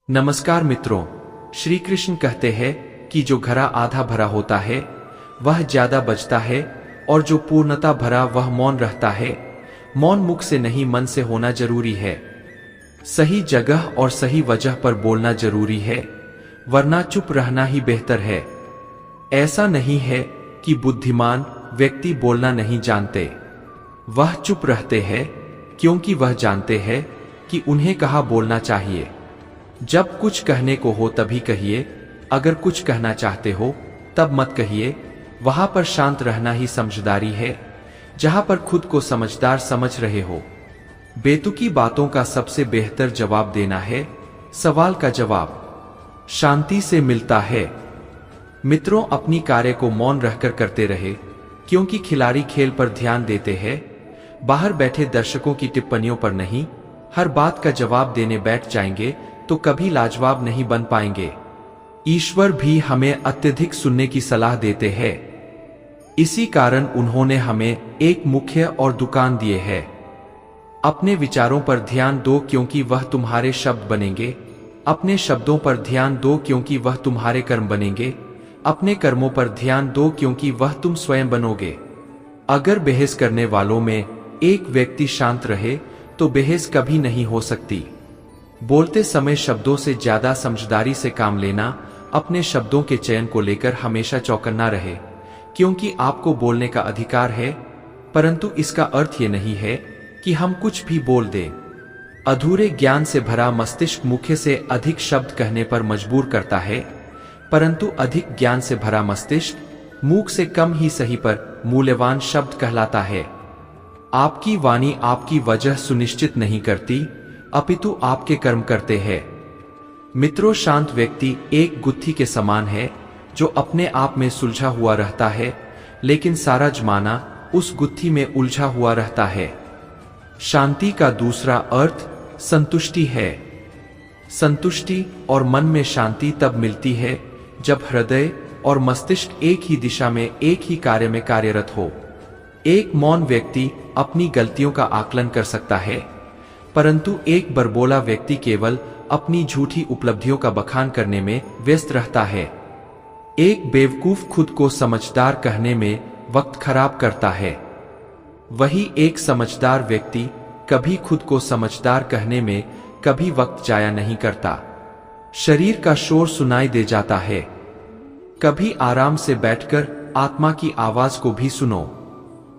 नमस्कार मित्रों, श्री कृष्ण कहते हैं कि जो घड़ा आधा भरा होता है वह ज्यादा बचता है और जो पूर्णता भरा वह मौन रहता है। मौन मुख से नहीं मन से होना जरूरी है। सही जगह और सही वजह पर बोलना जरूरी है, वरना चुप रहना ही बेहतर है। ऐसा नहीं है कि बुद्धिमान व्यक्ति बोलना नहीं जानते, वह चुप रहते हैं क्योंकि वह जानते हैं कि उन्हें कहाँ बोलना चाहिए। जब कुछ कहने को हो तभी कहिए, अगर कुछ कहना चाहते हो तब मत कहिए। वहां पर शांत रहना ही समझदारी है, जहां पर खुद को समझदार समझ रहे हो। बेतुकी बातों का सबसे बेहतर जवाब देना है। सवाल का जवाब शांति से मिलता है। मित्रों, अपनी कार्य को मौन रहकर करते रहे, क्योंकि खिलाड़ी खेल पर ध्यान देते हैं, बाहर बैठे दर्शकों की टिप्पणियों पर नहीं। हर बात का जवाब देने बैठ जाएंगे तो कभी लाजवाब नहीं बन पाएंगे। ईश्वर भी हमें अत्यधिक सुनने की सलाह देते हैं। इसी कारण उन्होंने हमें एक मुख्य और दुकान दिए है। अपने विचारों पर ध्यान दो क्योंकि वह तुम्हारे शब्द बनेंगे। अपने शब्दों पर ध्यान दो क्योंकि वह तुम्हारे कर्म बनेंगे। अपने कर्मों पर ध्यान दो क्योंकि वह तुम स्वयं बनोगे। अगर बहस करने वालों में एक व्यक्ति शांत रहे तो बहस कभी नहीं हो सकती। बोलते समय शब्दों से ज्यादा समझदारी से काम लेना। अपने शब्दों के चयन को लेकर हमेशा चौकन्ना रहे, क्योंकि आपको बोलने का अधिकार है, परंतु इसका अर्थ ये नहीं है कि हम कुछ भी बोल दें। अधूरे ज्ञान से भरा मस्तिष्क मुख्य से अधिक शब्द कहने पर मजबूर करता है, परंतु अधिक ज्ञान से भरा मस्तिष्क मुख से कम ही सही पर मूल्यवान शब्द कहलाता है। आपकी वाणी आपकी वजह सुनिश्चित नहीं करती, अपितु आपके कर्म करते हैं। मित्रों, शांत व्यक्ति एक गुत्थी के समान है जो अपने आप में सुलझा हुआ रहता है, लेकिन सारा जमाना उस गुत्थी में उलझा हुआ रहता है। शांति का दूसरा अर्थ संतुष्टि है। संतुष्टि और मन में शांति तब मिलती है जब हृदय और मस्तिष्क एक ही दिशा में एक ही कार्य में कार्यरत हो। एक मौन व्यक्ति अपनी गलतियों का आकलन कर सकता है, परंतु एक बरबोला व्यक्ति केवल अपनी झूठी उपलब्धियों का बखान करने में व्यस्त रहता है। एक बेवकूफ खुद को समझदार कहने में वक्त खराब करता है, वही एक समझदार व्यक्ति कभी खुद को समझदार कहने में कभी वक्त जाया नहीं करता। शरीर का शोर सुनाई दे जाता है, कभी आराम से बैठकर आत्मा की आवाज को भी सुनो।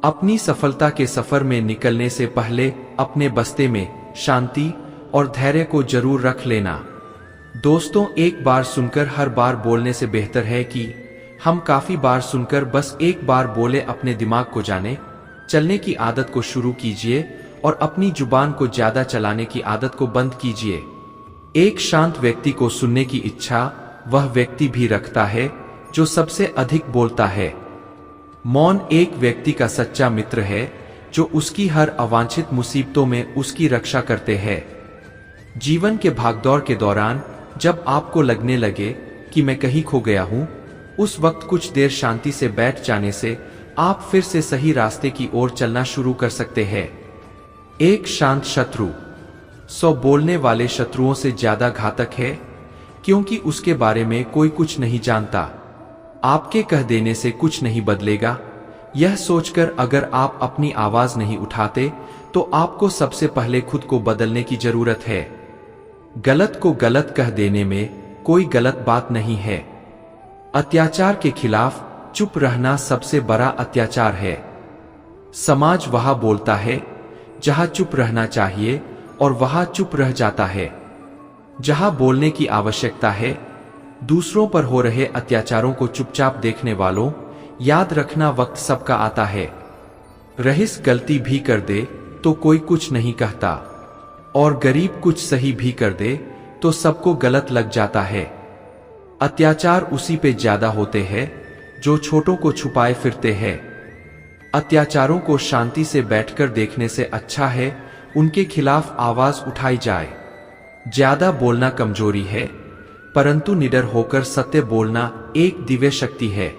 अपनी सफलता के सफर में निकलने से पहले अपने बस्ते में शांति और धैर्य को जरूर रख लेना। दोस्तों, एक बार सुनकर हर बार बोलने से बेहतर है कि हम काफी बार सुनकर बस एक बार बोले। अपने दिमाग को जाने चलने की आदत को शुरू कीजिए और अपनी जुबान को ज्यादा चलाने की आदत को बंद कीजिए। एक शांत व्यक्ति को सुनने की इच्छा वह व्यक्ति भी रखता है जो सबसे अधिक बोलता है। मौन एक व्यक्ति का सच्चा मित्र है जो उसकी हर अवांछित मुसीबतों में उसकी रक्षा करते हैं। जीवन के भागदौड़ के दौरान जब आपको लगने लगे कि मैं कहीं खो गया हूं, उस वक्त कुछ देर शांति से बैठ जाने से आप फिर से सही रास्ते की ओर चलना शुरू कर सकते हैं। एक शांत शत्रु 100 बोलने वाले शत्रुओं से ज्यादा घातक है, क्योंकि उसके बारे में कोई कुछ नहीं जानता। आपके कह देने से कुछ नहीं बदलेगा। यह सोचकर अगर आप अपनी आवाज नहीं उठाते तो आपको सबसे पहले खुद को बदलने की जरूरत है। गलत को गलत कह देने में कोई गलत बात नहीं है। अत्याचार के खिलाफ चुप रहना सबसे बड़ा अत्याचार है। समाज वहां बोलता है जहां चुप रहना चाहिए और वहां चुप रह जाता है। जहां बोलने की आवश्यकता है, दूसरों पर हो रहे अत्याचारों को चुपचाप देखने वालों, याद रखना वक्त सबका आता है। रईस गलती भी कर दे तो कोई कुछ नहीं कहता, और गरीब कुछ सही भी कर दे तो सबको गलत लग जाता है। अत्याचार उसी पे ज्यादा होते हैं जो छोटों को छुपाए फिरते हैं। अत्याचारों को शांति से बैठकर देखने से अच्छा है उनके खिलाफ आवाज उठाई जाए। ज्यादा बोलना कमजोरी है, परंतु निडर होकर सत्य बोलना एक दिव्य शक्ति है।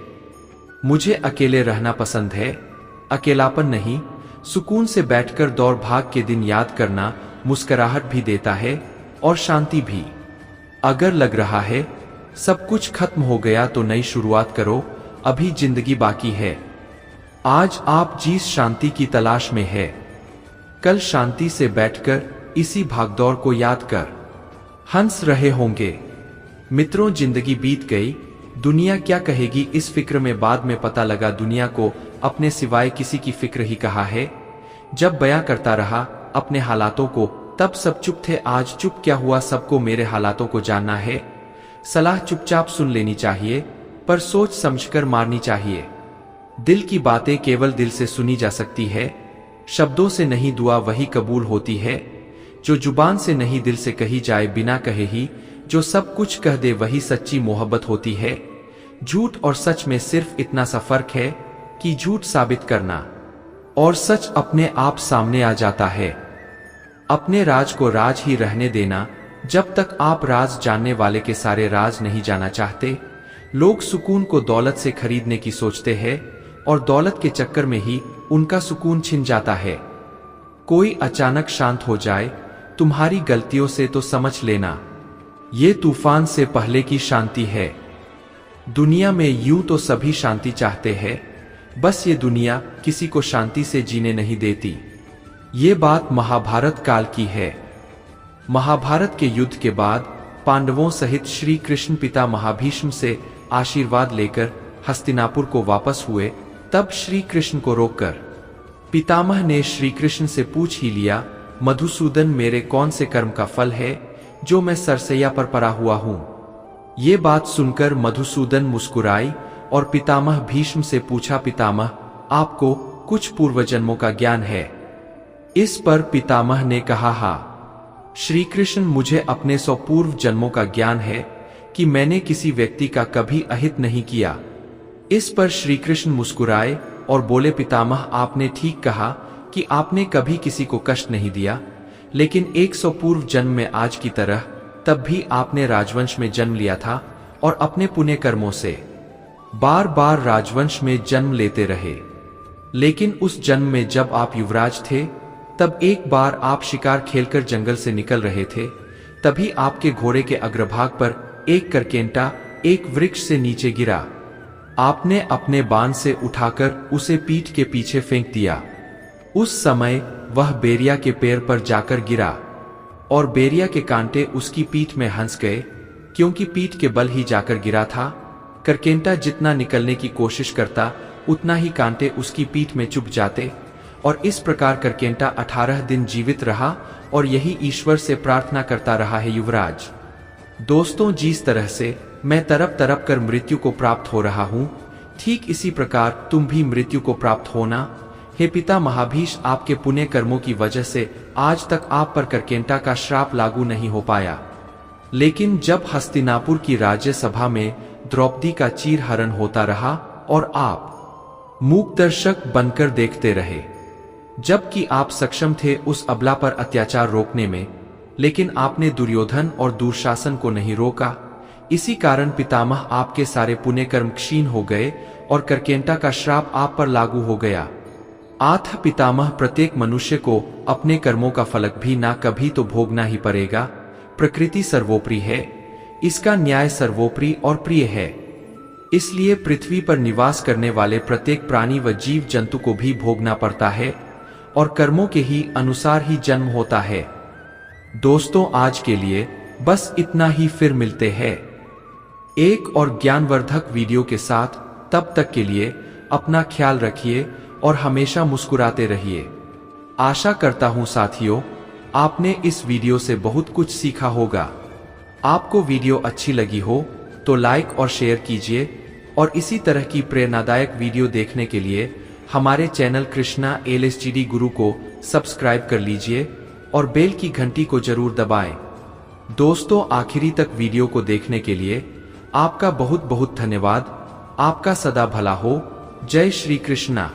मुझे अकेले रहना पसंद है, अकेलापन नहीं। सुकून से बैठकर दौड़ भाग के दिन याद करना मुस्कुराहट भी देता है और शांति भी। अगर लग रहा है सब कुछ खत्म हो गया तो नई शुरुआत करो, अभी जिंदगी बाकी है। आज आप जिस शांति की तलाश में है, कल शांति से बैठकर इसी भागदौड़ को याद कर हंस रहे होंगे। मित्रों, जिंदगी बीत गई, दुनिया क्या कहेगी इस फिक्र में बाद में पता लगा दुनिया को अपने सिवाय किसी की फिक्र ही कहा है। जब बयां करता रहा अपने हालातों को तब सब चुप थे, आज चुप क्या हुआ, सबको मेरे हालातों को जानना है। सलाह चुपचाप सुन लेनी चाहिए पर सोच समझकर मारनी चाहिए। दिल की बातें केवल दिल से सुनी जा सकती है, शब्दों से नहीं दुआ वही कबूल होती है। जो जुबान से नहीं दिल से कही जाए बिना कहे ही जो सब कुछ कह दे वही सच्ची मोहब्बत होती है। झूठ और सच में सिर्फ इतना सा फर्क है कि झूठ साबित करना और सच अपने आप सामने आ जाता है। अपने राज को राज ही रहने देना, जब तक आप राज जानने वाले के सारे राज नहीं जाना चाहते। लोग सुकून को दौलत से खरीदने की सोचते हैं और दौलत के चक्कर में ही उनका सुकून छिन जाता है। कोई अचानक शांत हो जाए तुम्हारी गलतियों से तो समझ लेना ये तूफान से पहले की शांति है। दुनिया में यूं तो सभी शांति चाहते हैं, बस ये दुनिया किसी को शांति से जीने नहीं देती। ये बात महाभारत काल की है। महाभारत के युद्ध के बाद पांडवों सहित श्री कृष्ण पिता महाभीष्म से आशीर्वाद लेकर हस्तिनापुर को वापस हुए। तब श्री कृष्ण को रोककर पितामह ने श्री कृष्ण से पूछ ही लिया, मधुसूदन, मेरे कौन से कर्म का फल है जो मैं सरसैया पर पड़ा हुआ हूं। ये बात सुनकर मधुसूदन मुस्कुराई और पितामह भीष्म से पूछा, पितामह आपको कुछ पूर्व जन्मों का ज्ञान है? इस पर पितामह ने कहा, हाँ श्री कृष्ण, मुझे अपने 100 पूर्व जन्मों का ज्ञान है कि मैंने किसी व्यक्ति का कभी अहित नहीं किया। इस पर श्री कृष्ण मुस्कुराए और बोले, पितामह आपने ठीक कहा कि आपने कभी किसी को कष्ट नहीं दिया, लेकिन 100 पूर्व जन्म में आज की तरह तब भी आपने राजवंश में जन्म लिया था और अपने पुण्य कर्मों से बार बार राजवंश में जन्म लेते रहे। लेकिन उस जन्म में जब आप युवराज थे तब एक बार आप शिकार खेलकर जंगल से निकल रहे थे, तभी आपके घोड़े के अग्रभाग पर एक करकेंटा एक वृक्ष से नीचे गिरा। आपने अपने बाण से उठाकर उसे पीठ के पीछे फेंक दिया। उस समय वह बेरिया के पैर पर जाकर गिरा और बेरिया के कांटे उसकी पीठ में हंस गए, क्योंकि पीठ के बल ही जाकर गिरा था। करकेंटा जितना निकलने की कोशिश करता उतना ही कांटे उसकी पीठ में चुभ जाते और इस प्रकार करकेंटा 18 दिन जीवित रहा और यही ईश्वर से प्रार्थना करता रहा है, युवराज। दोस्तों, जिस तरह से मैं तड़प तड़प कर मृत्यु को प्राप्त हो रहा हूं, ठीक इसी प्रकार तुम भी मृत्यु को प्राप्त होना। हे पिता महाभीष, आपके पुण्य कर्मों की वजह से आज तक आप पर करकेंटा का श्राप लागू नहीं हो पाया। लेकिन जब हस्तिनापुर की राज्यसभा में द्रौपदी का चीरहरण होता रहा और आप मूक दर्शक बनकर देखते रहे, जबकि आप सक्षम थे उस अबला पर अत्याचार रोकने में, लेकिन आपने दुर्योधन और दुशासन को नहीं रोका। इसी कारण पितामह आपके सारे पुण्य कर्म क्षीण हो गए और करकेंटा का श्राप आप पर लागू हो गया। आठ पितामह, प्रत्येक मनुष्य को अपने कर्मों का फलक भी ना कभी तो भोगना ही पड़ेगा। प्रकृति सर्वोपरि है, इसका न्याय सर्वोपरि और प्रिय है। इसलिए पृथ्वी पर निवास करने वाले प्रत्येक प्राणी व जीव जंतु को भी भोगना पड़ता है और कर्मों के ही अनुसार ही जन्म होता है। दोस्तों, आज के लिए बस इतना ही, फिर मिलते हैं एक और ज्ञानवर्धक वीडियो के साथ। तब तक के लिए अपना ख्याल रखिए और हमेशा मुस्कुराते रहिए। आशा करता हूं साथियों, आपने इस वीडियो से बहुत कुछ सीखा होगा। आपको वीडियो अच्छी लगी हो तो लाइक और शेयर कीजिए और इसी तरह की प्रेरणादायक वीडियो देखने के लिए हमारे चैनल कृष्णा LSGD गुरु को सब्सक्राइब कर लीजिए और बेल की घंटी को जरूर दबाएं। दोस्तों, आखिरी तक वीडियो को देखने के लिए आपका बहुत बहुत धन्यवाद। आपका सदा भला हो। जय श्री कृष्णा।